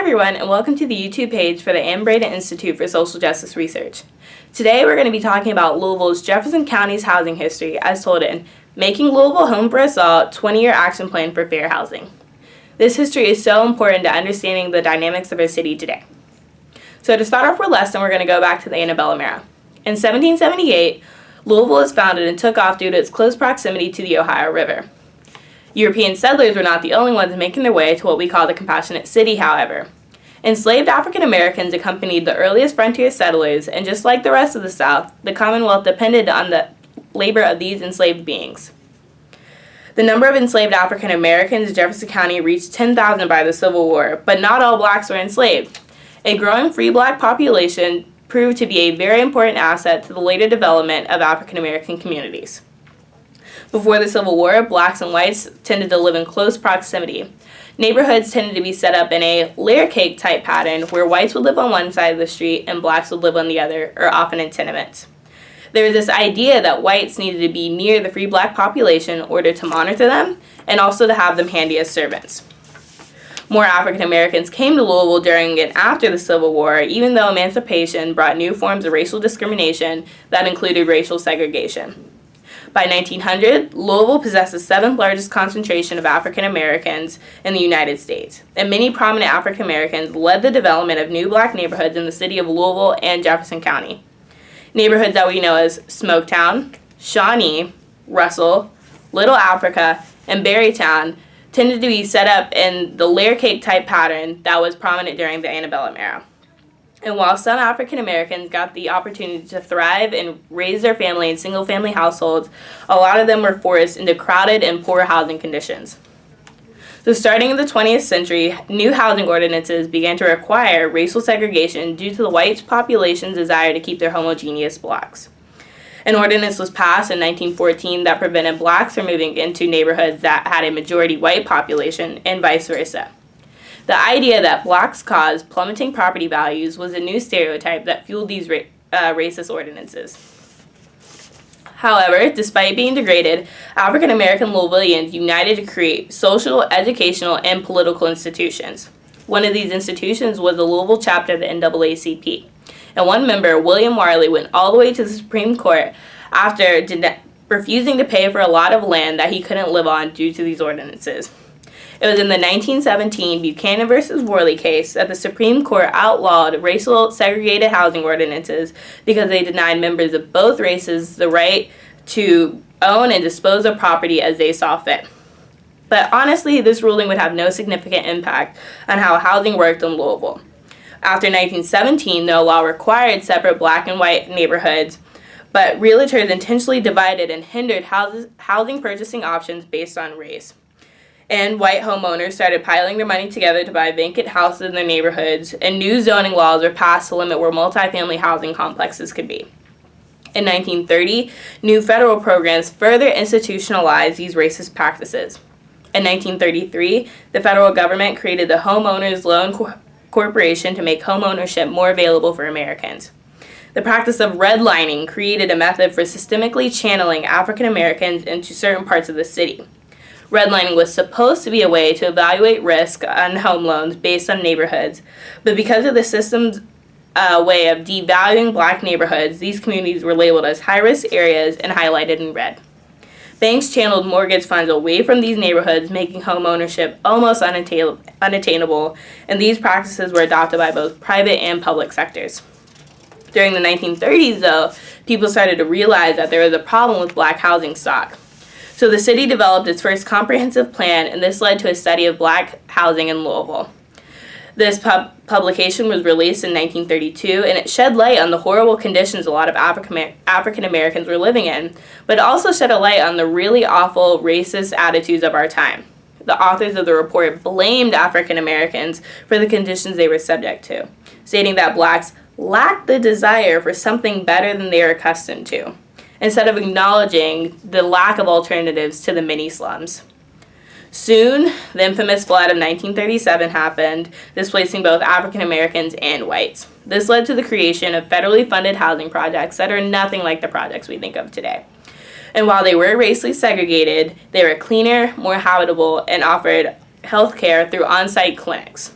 everyone, and welcome to the YouTube page for the Ann Braden Institute for Social Justice Research. Today we're going to be talking about Louisville's Jefferson County's housing history as told in Making Louisville Home for Us All, 20-Year Action Plan for Fair Housing. This history is so important to understanding the dynamics of our city today. So to start off our lesson, we're going to go back to the antebellum era. In 1778, Louisville was founded and took off due to its close proximity to the Ohio River. European settlers were not the only ones making their way to what we call the Compassionate City, however. Enslaved African Americans accompanied the earliest frontier settlers, and just like the rest of the South, the Commonwealth depended on the labor of these enslaved beings. The number of enslaved African Americans in Jefferson County reached 10,000 by the Civil War, but not all blacks were enslaved. A growing free black population proved to be a very important asset to the later development of African American communities. Before the Civil War, blacks and whites tended to live in close proximity. Neighborhoods tended to be set up in a layer cake type pattern where whites would live on one side of the street and blacks would live on the other, or often in tenements. There was this idea that whites needed to be near the free black population in order to monitor them and also to have them handy as servants. More African Americans came to Louisville during and after the Civil War, even though emancipation brought new forms of racial discrimination that included racial segregation. By 1900, Louisville possessed the seventh largest concentration of African Americans in the United States, and many prominent African Americans led the development of new black neighborhoods in the city of Louisville and Jefferson County. Neighborhoods that we know as Smoketown, Shawnee, Russell, Little Africa, and Berrytown tended to be set up in the layer cake type pattern that was prominent during the antebellum era. And while some African Americans got the opportunity to thrive and raise their family in single-family households, a lot of them were forced into crowded and poor housing conditions. So starting in the 20th century, new housing ordinances began to require racial segregation due to the white population's desire to keep their homogeneous blocks. An ordinance was passed in 1914 that prevented blacks from moving into neighborhoods that had a majority white population and vice versa. The idea that blacks caused plummeting property values was a new stereotype that fueled these racist ordinances. However, despite being degraded, African American Louisvillians united to create social, educational, and political institutions. One of these institutions was the Louisville chapter of the NAACP, and one member, William Marley, went all the way to the Supreme Court after refusing to pay for a lot of land that he couldn't live on due to these ordinances. It was in the 1917 Buchanan v. Worley case that the Supreme Court outlawed racial segregated housing ordinances because they denied members of both races the right to own and dispose of property as they saw fit. But honestly, this ruling would have no significant impact on how housing worked in Louisville. After 1917, the law required separate black and white neighborhoods, but realtors intentionally divided and hindered housing purchasing options based on race. And white homeowners started piling their money together to buy vacant houses in their neighborhoods, and new zoning laws were passed to limit where multifamily housing complexes could be. In 1930, new federal programs further institutionalized these racist practices. In 1933, the federal government created the Homeowners Loan Corporation to make homeownership more available for Americans. The practice of redlining created a method for systemically channeling African Americans into certain parts of the city. Redlining was supposed to be a way to evaluate risk on home loans based on neighborhoods, but because of the system's way of devaluing black neighborhoods, these communities were labeled as high-risk areas and highlighted in red. Banks channeled mortgage funds away from these neighborhoods, making home ownership almost unattainable, and these practices were adopted by both private and public sectors. During the 1930s, though, people started to realize that there was a problem with black housing stock. So the city developed its first comprehensive plan, and this led to a study of black housing in Louisville. This publication was released in 1932, and it shed light on the horrible conditions a lot of African Americans were living in, but it also shed a light on the really awful racist attitudes of our time. The authors of the report blamed African Americans for the conditions they were subject to, stating that blacks lacked the desire for something better than they are accustomed to, instead of acknowledging the lack of alternatives to the mini slums. Soon, the infamous flood of 1937 happened, displacing both African Americans and whites. This led to the creation of federally funded housing projects that are nothing like the projects we think of today. And while they were racially segregated, they were cleaner, more habitable, and offered health care through on-site clinics.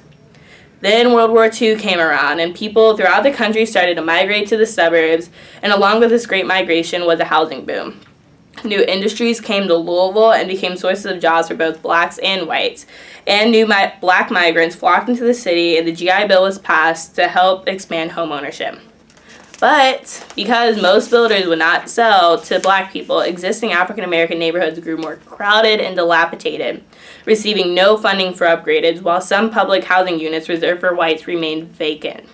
Then World War II came around, and people throughout the country started to migrate to the suburbs, and along with this great migration was a housing boom. New industries came to Louisville and became sources of jobs for both blacks and whites. And new black migrants flocked into the city, and the GI Bill was passed to help expand home ownership. But because most builders would not sell to black people, existing African American neighborhoods grew more crowded and dilapidated, receiving no funding for upgrades, while some public housing units reserved for whites remained vacant.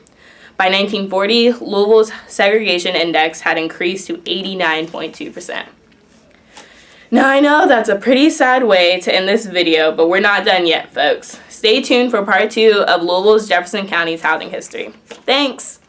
By 1940, Louisville's segregation index had increased to 89.2%. Now I know that's a pretty sad way to end this video, but we're not done yet, folks. Stay tuned for part 2 of Louisville's Jefferson County's housing history. Thanks!